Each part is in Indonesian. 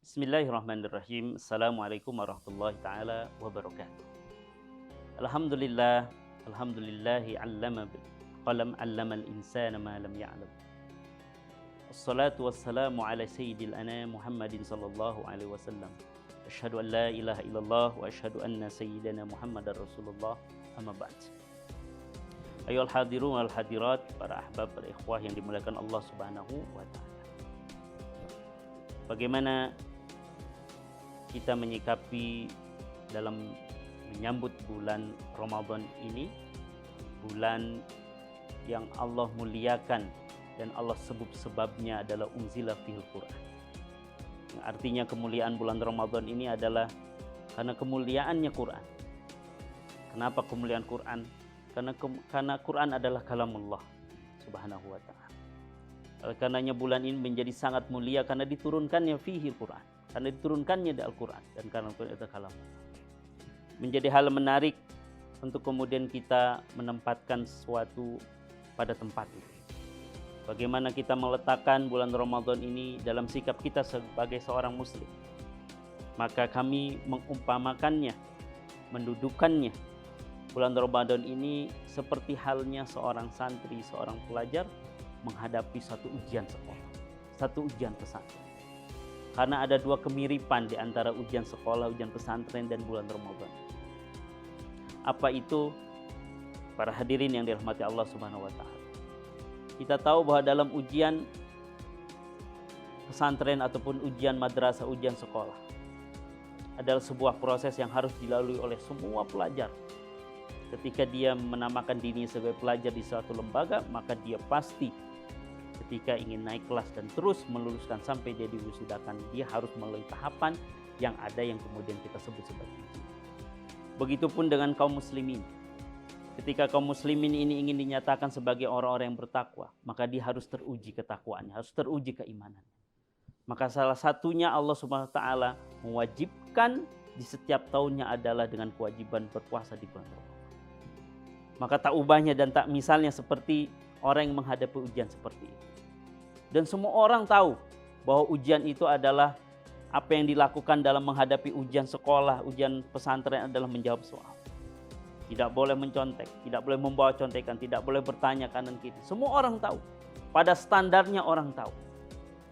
Bismillahirrahmanirrahim. Assalamualaikum warahmatullahi taala wabarakatuh. Alhamdulillah, alhamdulillahi 'allama bil qalam 'allamal insana ma lam ya'lam. Wassalatu wassalamu ala sayyidil anam Muhammadin sallallahu alaihi wasallam. Asyhadu an la ilaha illallah wa asyhadu anna sayyidana Muhammadar Rasulullah. Amma ba'd. Ayyuhal hadirun wal hadirat, para ahbab, para ikhwah yang dimuliakan Allah Subhanahu wa taala. Bagaimana kita menyikapi dalam menyambut bulan Ramadan ini, bulan yang Allah muliakan dan Allah sebut sebabnya adalah unzila fihil Quran. Yang artinya kemuliaan bulan Ramadan ini adalah karena kemuliaannya Quran. Kenapa kemuliaan Quran? Karena Quran adalah kalamullah Subhanahu wa taala. Oleh karenanya bulan ini menjadi sangat mulia karena diturunkannya fihi Quran, karena diturunkannya di Al-Quran, dan karena Al-Quran itu kalam. Menjadi hal menarik untuk kemudian kita menempatkan sesuatu pada tempatnya. Bagaimana kita meletakkan bulan Ramadan ini dalam sikap kita sebagai seorang muslim. Maka kami mengumpamakannya, mendudukannya bulan Ramadan ini seperti halnya seorang santri, seorang pelajar menghadapi satu ujian sekolah, satu ujian pesantren. Karena ada dua kemiripan di antara ujian sekolah, ujian pesantren, dan bulan Ramadan. Apa itu? Para hadirin yang dirahmati Allah Subhanahu wa taala. Kita tahu bahwa dalam ujian pesantren ataupun ujian madrasah, ujian sekolah adalah sebuah proses yang harus dilalui oleh semua pelajar. Ketika dia menamakan dirinya sebagai pelajar di suatu lembaga, maka dia pasti ketika ingin naik kelas dan terus meluluskan sampai dia diwisudakan, dia harus melalui tahapan yang ada yang kemudian kita sebut sebagai ujian. Begitupun dengan kaum muslimin. Ketika kaum muslimin ini ingin dinyatakan sebagai orang-orang yang bertakwa, maka dia harus teruji ketakwaannya, harus teruji keimanannya. Maka salah satunya Allah Subhanahu wa taala mewajibkan di setiap tahunnya adalah dengan kewajiban berpuasa di bulan Ramadan. Maka tak ubahnya dan tak misalnya seperti orang yang menghadapi ujian seperti itu. Dan semua orang tahu bahwa ujian itu adalah apa yang dilakukan dalam menghadapi ujian sekolah, ujian pesantren adalah menjawab soal. Tidak boleh mencontek, tidak boleh membawa contekan, tidak boleh bertanya kanan kiri. Semua orang tahu. Pada standarnya orang tahu.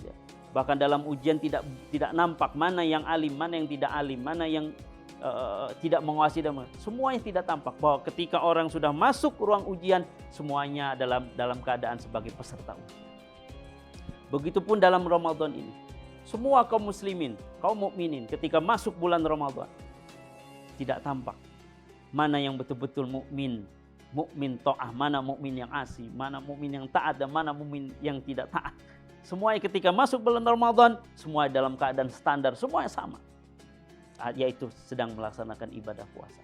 Ya. Bahkan dalam ujian tidak nampak mana yang alim, mana yang tidak alim, mana yang tidak menguasai, semuanya tidak tampak. Bahwa ketika orang sudah masuk ruang ujian, semuanya dalam keadaan sebagai peserta ujian. Begitupun dalam Ramadan ini, semua kaum muslimin, kaum mukminin ketika masuk bulan Ramadan tidak tampak mana yang betul-betul mukmin taat, mana mukmin yang asi, mana mukmin yang taat, dan mana mukmin yang tidak taat. Semuanya ketika masuk bulan Ramadan, semua dalam keadaan standar, semuanya sama, yaitu sedang melaksanakan ibadah puasa.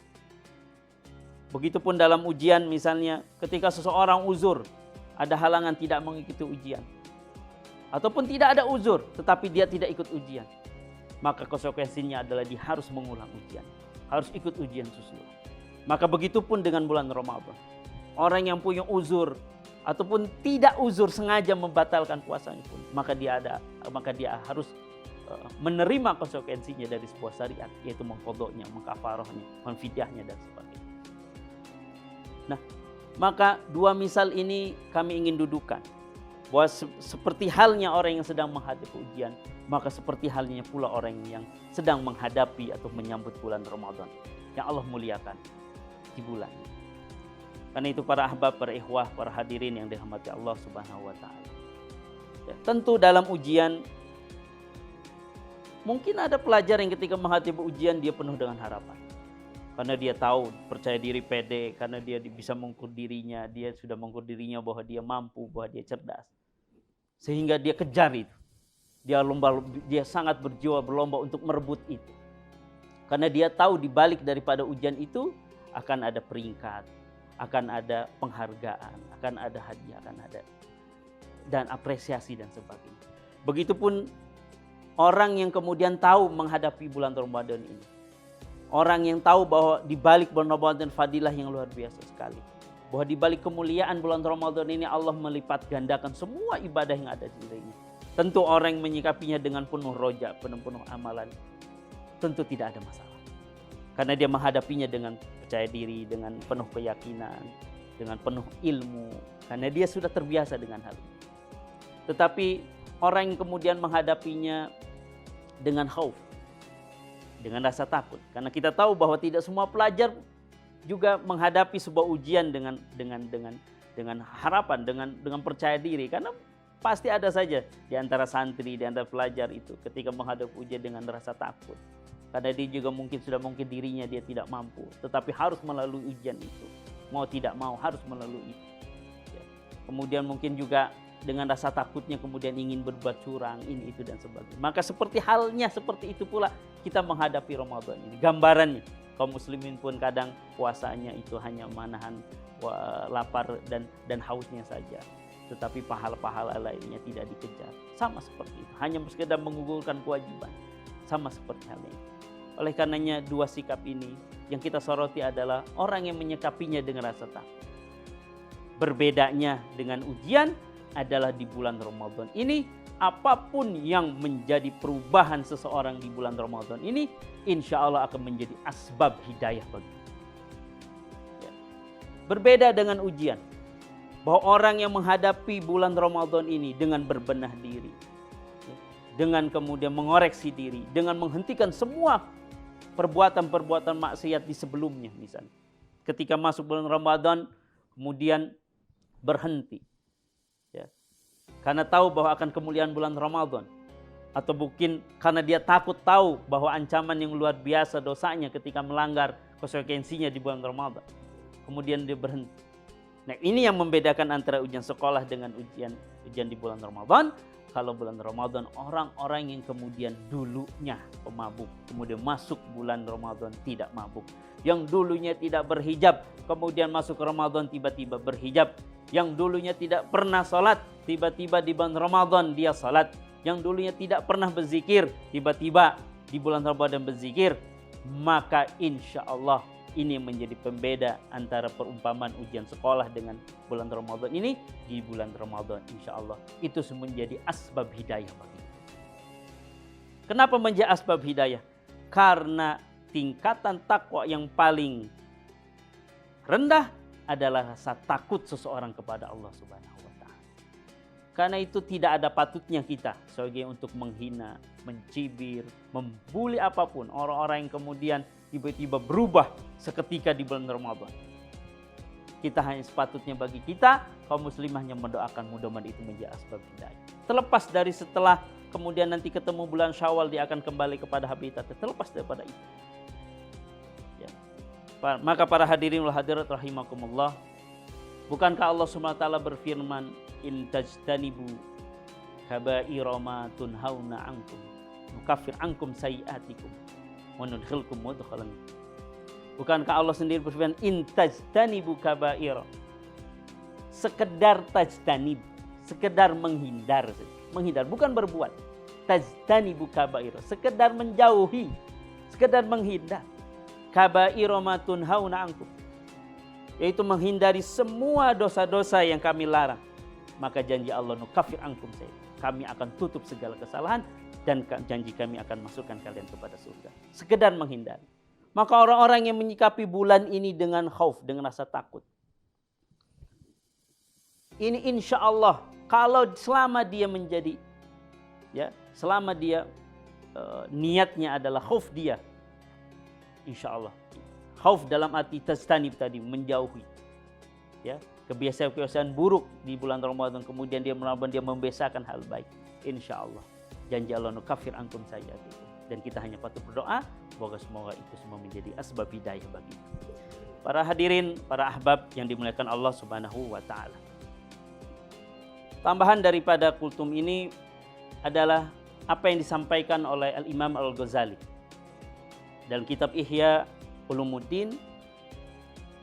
Begitupun dalam ujian, misalnya ketika seseorang uzur, ada halangan tidak mengikuti ujian, ataupun tidak ada uzur tetapi dia tidak ikut ujian, maka konsekuensinya adalah dia harus mengulang ujian, harus ikut ujian susulan. Maka begitupun dengan bulan Ramadan. Orang yang punya uzur ataupun tidak uzur sengaja membatalkan puasanya pun, maka dia harus menerima konsekuensinya dari sebuah syariat, yaitu mengqadha'nya, mengkafarahnya, memfidyahnya, dan sebagainya. Nah, maka dua misal ini kami ingin dudukan, bahwa seperti halnya orang yang sedang menghadapi ujian, maka seperti halnya pula orang yang sedang menghadapi atau menyambut bulan Ramadan yang Allah muliakan di bulan ini. Karena itu para ahbab, para ikhwah, para hadirin yang dirahmati Allah Subhanahu wa taala. Ya, tentu dalam ujian mungkin ada pelajar yang ketika menghadapi ujian dia penuh dengan harapan. Karena dia tahu, percaya diri, pede, karena dia bisa mengukur dirinya, dia sudah mengukur dirinya bahwa dia mampu, bahwa dia cerdas. Sehingga dia kejar itu. Dia sangat berjiwa berlomba untuk merebut itu. Karena dia tahu di balik daripada ujian itu akan ada peringkat, akan ada penghargaan, akan ada hadiah, akan ada dan apresiasi dan sebagainya. Begitupun orang yang kemudian tahu menghadapi bulan Ramadan ini. Orang yang tahu bahwa di balik bulan Ramadan fadilah yang luar biasa sekali. bahwa di balik kemuliaan bulan Ramadan ini Allah melipat gandakan semua ibadah yang ada di dirinya. Tentu orang yang menyikapinya dengan penuh roja, penuh amalan, tentu tidak ada masalah. Karena dia menghadapinya dengan percaya diri, dengan penuh keyakinan, dengan penuh ilmu. Karena dia sudah terbiasa dengan hal ini. Tetapi orang yang kemudian menghadapinya dengan khauf, dengan rasa takut. Karena kita tahu bahwa tidak semua pelajar juga menghadapi sebuah ujian dengan harapan, dengan percaya diri. Karena pasti ada saja di antara santri, di antara pelajar itu ketika menghadapi ujian dengan rasa takut. Karena dia juga sudah mungkin dirinya dia tidak mampu, tetapi harus melalui ujian itu. Mau tidak mau harus melalui itu. Ya. Kemudian mungkin juga dengan rasa takutnya kemudian ingin berbuat curang, ini, itu, dan sebagainya. Maka seperti itu pula kita menghadapi Ramadan ini. Gambarannya, kaum muslimin pun kadang puasanya itu hanya menahan lapar dan hausnya saja. Tetapi pahala-pahala lainnya tidak dikejar. Sama seperti itu. Hanya sekedar menggugurkan kewajiban. Sama seperti hal ini. Oleh karenanya dua sikap ini yang kita soroti adalah orang yang menyikapinya dengan rasa takut. Berbedanya dengan ujian adalah di bulan Ramadan ini, apapun yang menjadi perubahan seseorang di bulan Ramadan ini, insya Allah akan menjadi asbab hidayah bagi. Ya. Berbeda dengan ujian, bahwa orang yang menghadapi bulan Ramadan ini dengan berbenah diri, ya, dengan kemudian mengoreksi diri, dengan menghentikan semua perbuatan-perbuatan maksiat di sebelumnya misalnya. Ketika masuk bulan Ramadan, kemudian berhenti. Ya. Karena tahu bahwa akan kemuliaan bulan Ramadan. Atau mungkin karena dia takut tahu bahwa ancaman yang luar biasa dosanya ketika melanggar konsekuensinya di bulan Ramadan. Kemudian dia berhenti. Nah, ini yang membedakan antara ujian sekolah dengan ujian di bulan Ramadan. Kalau bulan Ramadan, orang-orang yang kemudian dulunya pemabuk, kemudian masuk bulan Ramadan tidak mabuk. Yang dulunya tidak berhijab, kemudian masuk Ramadan tiba-tiba berhijab. Yang dulunya tidak pernah sholat, tiba-tiba di bulan Ramadan dia sholat. Yang dulunya tidak pernah berzikir, tiba-tiba di bulan Ramadan berzikir. Maka insya Allah ini menjadi pembeda antara perumpamaan ujian sekolah dengan bulan Ramadan ini. Di bulan Ramadan insya Allah itu menjadi asbab hidayah bagi. Kenapa menjadi asbab hidayah? Karena tingkatan takwa yang paling rendah adalah rasa takut seseorang kepada Allah Subhanahu wa Ta'ala. Karena itu tidak ada patutnya kita sebagai untuk menghina, mencibir, membuli apapun orang-orang yang kemudian tiba-tiba berubah seketika di bulan Ramadan. Kita hanya sepatutnya bagi kita, kaum muslimah yang mendoakan mudah-mudahan itu menjadi asbab hidayah. Terlepas dari setelah kemudian nanti ketemu bulan Syawal dia akan kembali kepada habitatnya, terlepas daripada itu. Ya. Maka para hadirin wal hadirat rahimakumullah, bukankah Allah SWT berfirman, in tajtanibu kaba'ira ma tunhauna ankum nukaffir ankum sayiatikum wa nudkhilkum mudkhalan. Bukankah Allah sendiri berfirman, in tajtanibu kaba'ira, sekedar tajtanib, sekedar menghindar, bukan berbuat. Tajtanibu kaba'ira, sekedar menjauhi, sekedar menghindar. Kaba'ira ma tunhauna ankum, yaitu menghindari semua dosa-dosa yang kami larang. Maka janji Allah, nukaffir ankum sayiatikum, kami akan tutup segala kesalahan dan janji kami akan masukkan kalian kepada surga. Sekedar menghindari. Maka orang-orang yang menyikapi bulan ini dengan khauf, dengan rasa takut, ini insya Allah kalau selama dia menjadi, ya, selama dia niatnya adalah khauf dia, insya Allah khauf dalam arti tajtanib tadi, menjauhi, ya, kebiasaan-kebiasaan buruk di bulan Ramadan, kemudian dia membiasakan hal baik, insya Allah janji Allah, nukaffir ankum sayiatikum. Dan kita hanya patut berdoa semoga itu semua menjadi asbab hidayah bagi kita. Para hadirin, para ahbab yang dimuliakan Allah Subhanahu wa Ta'ala. Tambahan daripada kultum ini adalah apa yang disampaikan oleh Al-Imam Al-Ghazali dalam kitab Ihya Ulumuddin.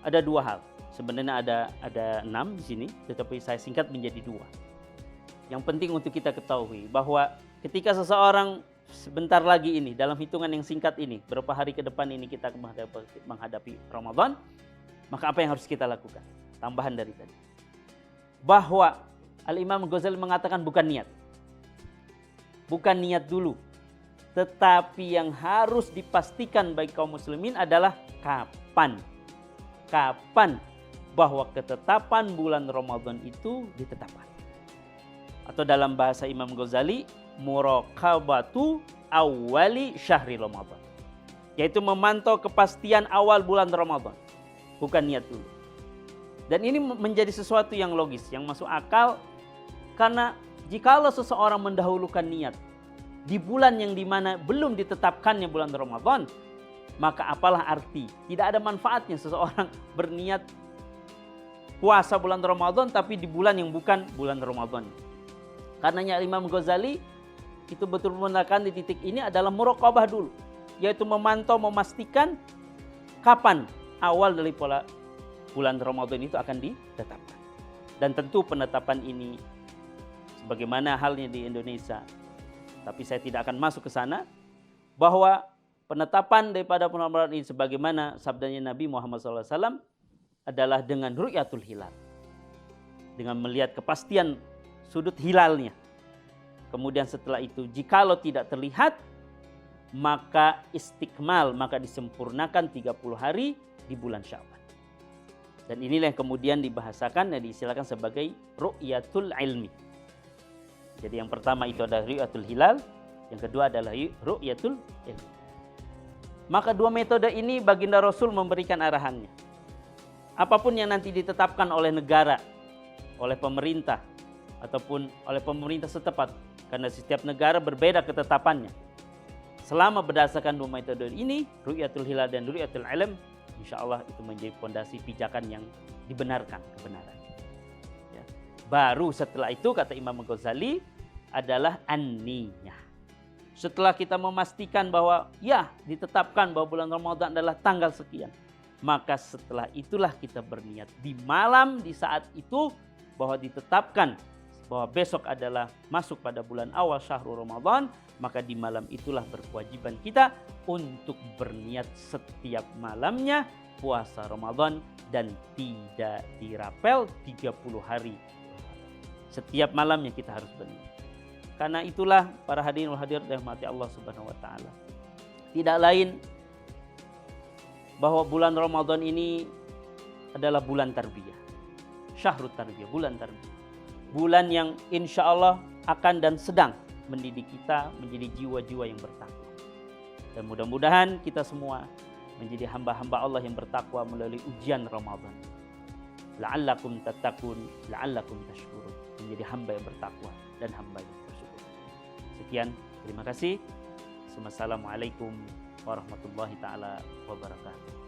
Ada dua hal. Sebenarnya ada 6 di sini, tetapi saya singkat menjadi 2. Yang penting untuk kita ketahui bahwa ketika seseorang sebentar lagi ini, dalam hitungan yang singkat ini, beberapa hari ke depan ini kita menghadapi Ramadan, maka apa yang harus kita lakukan? Tambahan dari tadi, bahwa Al-Imam Ghazali mengatakan bukan niat. bukan niat dulu. Tetapi yang harus dipastikan bagi kaum muslimin adalah kapan. Kapan bahwa ketetapan bulan Ramadan itu ditetapkan. Atau dalam bahasa Imam Ghazali, muraqabatu awwali syahri Ramadan. Yaitu memantau kepastian awal bulan Ramadan. Bukan niat dulu. Dan ini menjadi sesuatu yang logis, yang masuk akal. Karena jikalau seseorang mendahulukan niat di bulan yang dimana belum ditetapkannya bulan Ramadan, maka apalah arti? Tidak ada manfaatnya seseorang berniat puasa bulan Ramadan tapi di bulan yang bukan bulan Ramadan. Karenanya Imam Ghazali itu betul-betul menekan di titik ini adalah muraqabah dulu, yaitu memantau, memastikan kapan awal dari bulan Ramadan itu akan ditetapkan. Dan tentu penetapan ini sebagaimana halnya di Indonesia, tapi saya tidak akan masuk ke sana, bahwa penetapan daripada bulan Ramadan ini sebagaimana sabdanya Nabi Muhammad SAW adalah dengan ru'yatul hilal, dengan melihat kepastian sudut hilalnya. Kemudian setelah itu jikalau tidak terlihat, maka istikmal, maka disempurnakan 30 hari di bulan Sya'ban. Dan inilah yang kemudian dibahasakan dan diistilahkan sebagai ru'yatul ilmi. Jadi yang pertama itu adalah ru'yatul hilal, yang kedua adalah ru'yatul ilmi. Maka dua metode ini baginda Rasul memberikan arahannya. Apapun yang nanti ditetapkan oleh negara, oleh pemerintah, ataupun oleh pemerintah setempat, karena setiap negara berbeda ketetapannya. Selama berdasarkan dua metode ini, ru'yatul hilal dan ru'yatul ilm, insya Allah itu menjadi fondasi pijakan yang dibenarkan, kebenaran. Ya. Baru setelah itu kata Imam Ghazali adalah an-niyah. Setelah kita memastikan bahwa ya ditetapkan bahwa bulan Ramadan adalah tanggal sekian, maka setelah itulah kita berniat di malam di saat itu bahwa ditetapkan bahwa besok adalah masuk pada bulan awal syahrul Ramadan, maka di malam itulah berkewajiban kita untuk berniat setiap malamnya puasa Ramadan dan tidak dirapel 30 hari. Setiap malamnya kita harus berniat. Karena itulah para hadirin wal hadirat rahmati Allah Subhanahu wa taala. Tidak lain bahwa bulan Ramadan ini adalah bulan tarbiyah. Syahrut tarbiyah, bulan tarbiyah. Bulan yang insya Allah akan dan sedang mendidik kita menjadi jiwa-jiwa yang bertakwa. Dan mudah-mudahan kita semua menjadi hamba-hamba Allah yang bertakwa melalui ujian Ramadan. La'allakum tattaqun, la'allakum tashkurun. Menjadi hamba yang bertakwa dan hamba yang bersyukur. Sekian, terima kasih. Wassalamualaikum warahmatullahi taala wabarakatuh.